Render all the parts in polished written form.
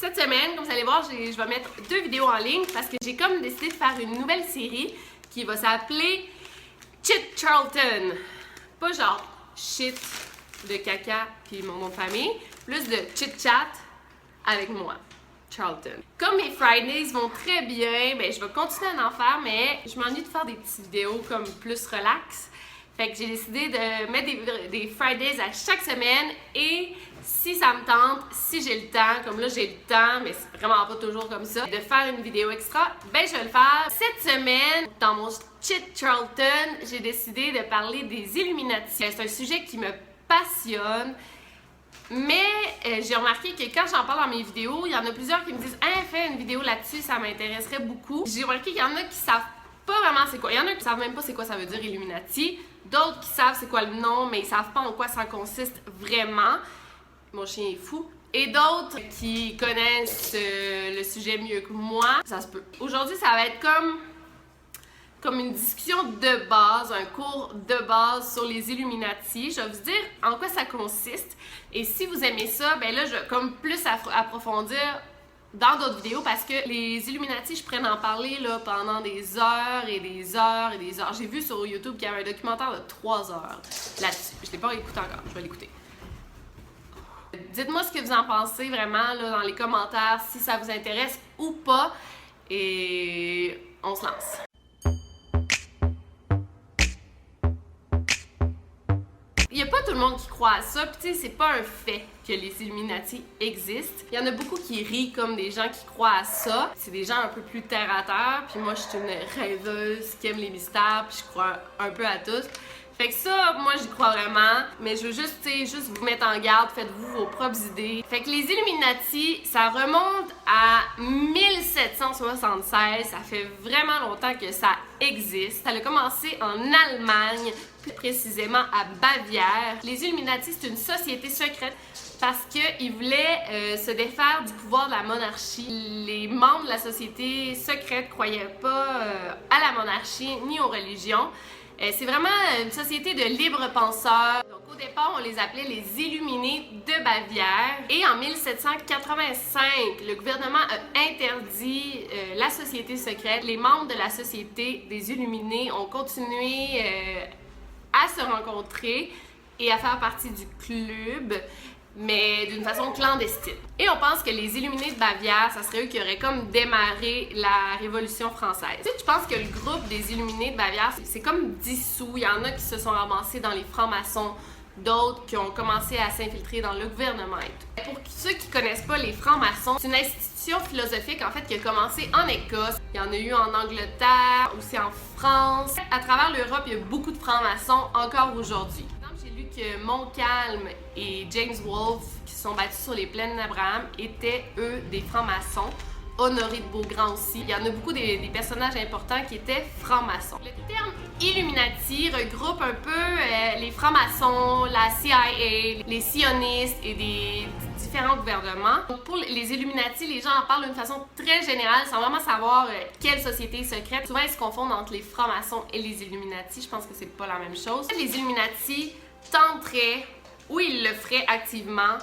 Cette semaine, comme vous allez voir, je vais mettre 2 vidéos en ligne parce que j'ai comme décidé de faire une nouvelle série qui va s'appeler Chit Charlton. Pas genre shit de caca puis mon nom de famille, plus de chit chat avec moi, Charlton. Comme mes Fridays vont très bien, ben je vais continuer à en faire, mais je m'ennuie de faire des petites vidéos comme plus relax. Fait que j'ai décidé de mettre des Fridays à chaque semaine et si ça me tente, si j'ai le temps, comme là j'ai le temps, mais c'est vraiment pas toujours comme ça, de faire une vidéo extra, ben je vais le faire. Cette semaine, dans mon Chit Charlton, j'ai décidé de parler des Illuminati. C'est un sujet qui me passionne, mais j'ai remarqué que quand j'en parle dans mes vidéos, il y en a plusieurs qui me disent « Hein, fais une vidéo là-dessus, ça m'intéresserait beaucoup ». J'ai remarqué qu'il y en a qui savent pas vraiment c'est quoi. Il y en a qui savent même pas c'est quoi ça veut dire Illuminati. D'autres qui savent c'est quoi le nom, mais ils savent pas en quoi ça consiste vraiment. Mon chien est fou. Et d'autres qui connaissent le sujet mieux que moi. Ça se peut. Aujourd'hui, ça va être comme une discussion de base, un cours de base sur les Illuminati. Je vais vous dire en quoi ça consiste. Et si vous aimez ça, ben là, je vais comme plus approfondir dans d'autres vidéos parce que les Illuminati, je pourrais en parler là, pendant des heures et des heures et des heures. J'ai vu sur YouTube qu'il y avait un documentaire de 3 heures là-dessus. Je ne l'ai pas écouté encore, je vais l'écouter. Dites-moi ce que vous en pensez vraiment là, dans les commentaires, si ça vous intéresse ou pas. Et on se lance. Il n'y a pas tout le monde qui croit à ça, puis tu sais, c'est pas un fait que les Illuminati existent. Il y en a beaucoup qui rient comme des gens qui croient à ça. C'est des gens un peu plus terre à terre, puis moi je suis une rêveuse qui aime les mystères, puis je crois un peu à tout. Fait que ça, moi j'y crois vraiment, mais je veux juste, juste vous mettre en garde, faites-vous vos propres idées. Fait que les Illuminati, ça remonte à 1776, ça fait vraiment longtemps que ça existe. Ça a commencé en Allemagne, plus précisément à Bavière. Les Illuminati, c'est une société secrète parce qu'ils voulaient se défaire du pouvoir de la monarchie. Les membres de la société secrète croyaient pas à la monarchie ni aux religions. C'est vraiment une société de libres penseurs. Donc au départ, on les appelait les Illuminés de Bavière. Et en 1785, le gouvernement a interdit la société secrète. Les membres de la société des Illuminés ont continué à se rencontrer et à faire partie du club, mais d'une façon clandestine. Et on pense que les Illuminés de Bavière, ça serait eux qui auraient comme démarré la Révolution française. Tu sais, je pense que le groupe des Illuminés de Bavière, c'est comme dissous. Il y en a qui se sont ramassés dans les francs-maçons, d'autres qui ont commencé à s'infiltrer dans le gouvernement et tout. Pour ceux qui connaissent pas les francs-maçons, c'est une institution philosophique en fait qui a commencé en Écosse. Il y en a eu en Angleterre, aussi en France. À travers l'Europe, il y a beaucoup de francs-maçons encore aujourd'hui. J'ai lu que Montcalm et James Wolfe, qui se sont battus sur les plaines d'Abraham, étaient, eux, des francs-maçons. Honoré de Beaugrand aussi. Il y en a beaucoup des personnages importants qui étaient francs-maçons. Le terme Illuminati regroupe un peu les francs-maçons, la CIA, les sionistes et des différents gouvernements. Donc pour les Illuminati, les gens en parlent d'une façon très générale sans vraiment savoir quelle société secrète. Souvent, ils se confondent entre les francs-maçons et les Illuminati. Je pense que c'est pas la même chose. Les Illuminati tenteraient, ou ils le feraient activement,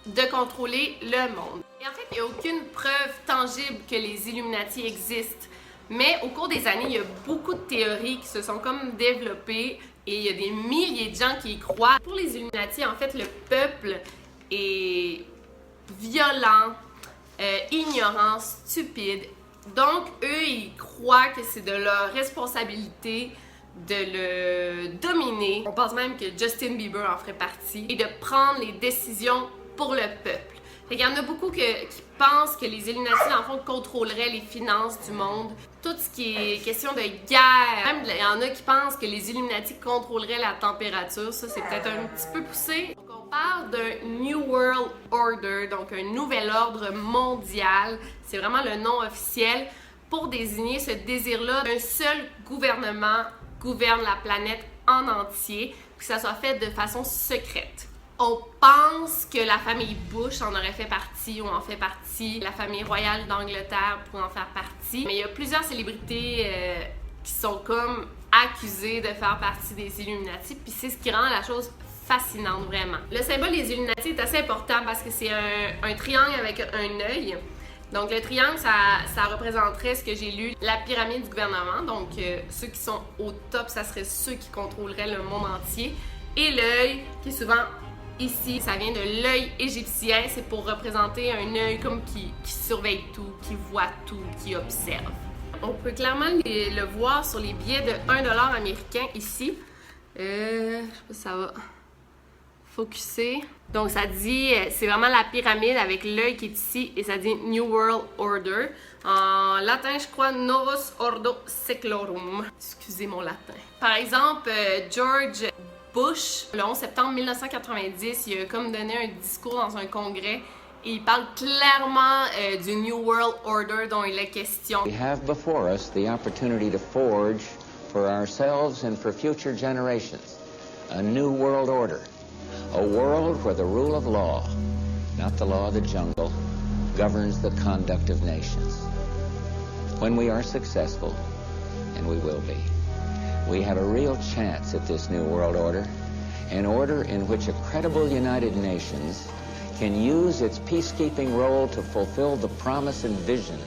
de contrôler le monde. Et en fait, il n'y a aucune preuve tangible que les Illuminati existent. Mais au cours des années, il y a beaucoup de théories qui se sont comme développées et il y a des milliers de gens qui y croient. Pour les Illuminati, en fait, le peuple est violent, ignorant, stupide. Donc, eux, ils croient que c'est de leur responsabilité de le dominer. On pense même que Justin Bieber en ferait partie et de prendre les décisions pour le peuple. Fait qu'il y en a beaucoup qui pensent que les Illuminati, en fond, contrôleraient les finances du monde. Tout ce qui est question de guerre. Même, il y en a qui pensent que les Illuminati contrôleraient la température. Ça, c'est peut-être un petit peu poussé. Donc, on parle d'un New World Order, donc un nouvel ordre mondial. C'est vraiment le nom officiel pour désigner ce désir-là d'un seul gouvernement gouverne la planète en entier, puis que ça soit fait de façon secrète. On pense que la famille Bush en aurait fait partie ou en fait partie. La famille royale d'Angleterre pourrait en faire partie. Mais il y a plusieurs célébrités qui sont comme accusées de faire partie des Illuminati. Puis c'est ce qui rend la chose fascinante, vraiment. Le symbole des Illuminati est assez important parce que c'est un triangle avec un œil. Donc, le triangle, ça représenterait ce que j'ai lu, la pyramide du gouvernement. Donc, ceux qui sont au top, ça serait ceux qui contrôleraient le monde entier. Et l'œil, qui est souvent ici, ça vient de l'œil égyptien. C'est pour représenter un œil comme qui surveille tout, qui voit tout, qui observe. On peut clairement le voir sur les billets de 1$ américain ici. Je sais pas si ça va focuser. Donc ça dit, c'est vraiment la pyramide avec l'œil qui est ici et ça dit New World Order. En latin, je crois Novus Ordo Seclorum. Excusez mon latin. Par exemple, George Bush, le 11 septembre 1990, il a comme donné un discours dans un congrès et il parle clairement du New World Order dont il est question. We have before us the opportunity to forge for ourselves and for future generations a new world order. A world where the rule of law, not the law of the jungle, governs the conduct of nations. When we are successful, and we will be, we have a real chance at this new world order, an order in which a credible United Nations can use its peacekeeping role to fulfill the promise and vision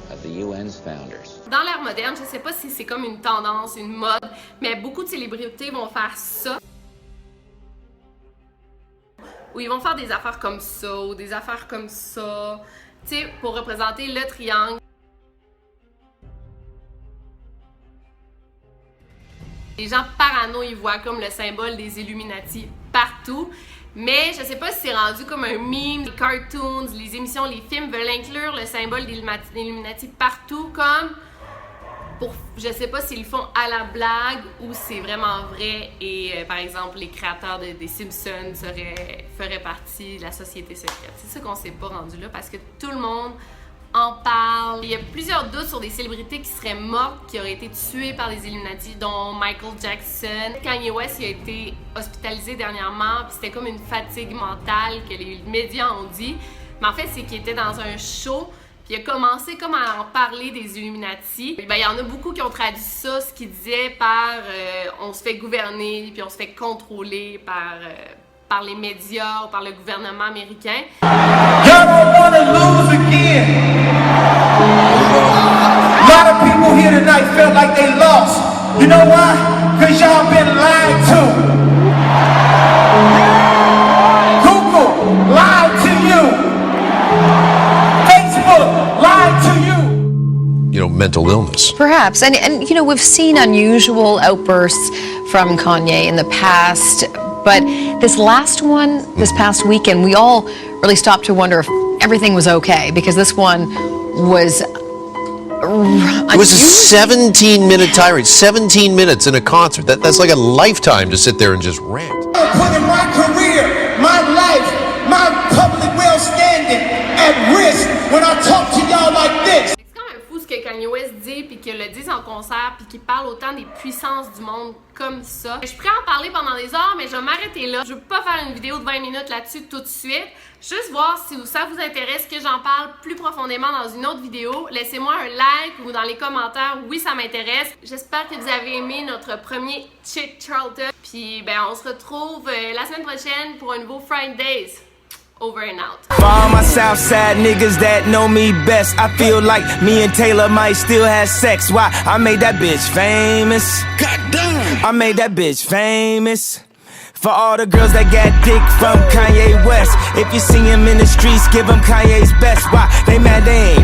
of the UN's founders. Dans l'ère moderne, je sais pas si c'est comme une tendance, une mode, mais beaucoup de célébrités vont faire ça. Ou ils vont faire des affaires comme ça, ou des affaires comme ça, tu sais, pour représenter le triangle. Les gens parano, ils voient comme le symbole des Illuminati partout. Mais je sais pas si c'est rendu comme un meme, les cartoons, les émissions, les films veulent inclure le symbole des Illuminati partout comme pour, je sais pas s'ils le font à la blague ou c'est vraiment vrai et par exemple les créateurs des Simpsons feraient partie de la société secrète. C'est ça qu'on s'est pas rendu là parce que tout le monde en parle. Il y a plusieurs doutes sur des célébrités qui seraient mortes, qui auraient été tuées par les Illuminati, dont Michael Jackson. Kanye West il a été hospitalisé dernièrement, puis c'était comme une fatigue mentale que les médias ont dit. Mais en fait, c'est qu'il était dans un show, puis il a commencé comme à en parler des Illuminati. Ben, il y en a beaucoup qui ont traduit ça, ce qu'il disait par on se fait gouverner, puis on se fait contrôler par les médias ou par le gouvernement américain. Y'all don't want to lose again. A lot of people here tonight felt like they lost. You know why? Because y'all been lied to. Google lied to you. Facebook lied to you. You know, mental illness. Perhaps. And you know, we've seen unusual outbursts from Kanye in the past. But this last one, this past weekend, we all really stopped to wonder if everything was okay because this one was It was a 17-minute tirade, 17 minutes in a concert. That's like a lifetime to sit there and just rant. I'm putting my career, my life, my public well-standing at risk when I talk to y'all like this. C'est quand même fou ce que Kanye West dit, puis qu'il le dise en concert, puis qu'il parle autant des puissances du monde comme ça. Je pourrais en parler pendant des heures, mais je vais m'arrêter là. Je veux pas faire une vidéo de 20 minutes là-dessus tout de suite. Juste voir si ça vous intéresse que j'en parle plus profondément dans une autre vidéo. Laissez-moi un like ou dans les commentaires, oui ça m'intéresse. J'espère que vous avez aimé notre premier Chick Charlton. Puis ben on se retrouve la semaine prochaine pour un nouveau Fridays. Over and out. For all my Southside niggas that know me best, I feel like me and Taylor might still have sex. Why? I made that bitch famous. Goddamn! I made that bitch famous. For all the girls that got dick from Kanye West, if you see him in the streets, give him Kanye's best. Why? They mad they ain't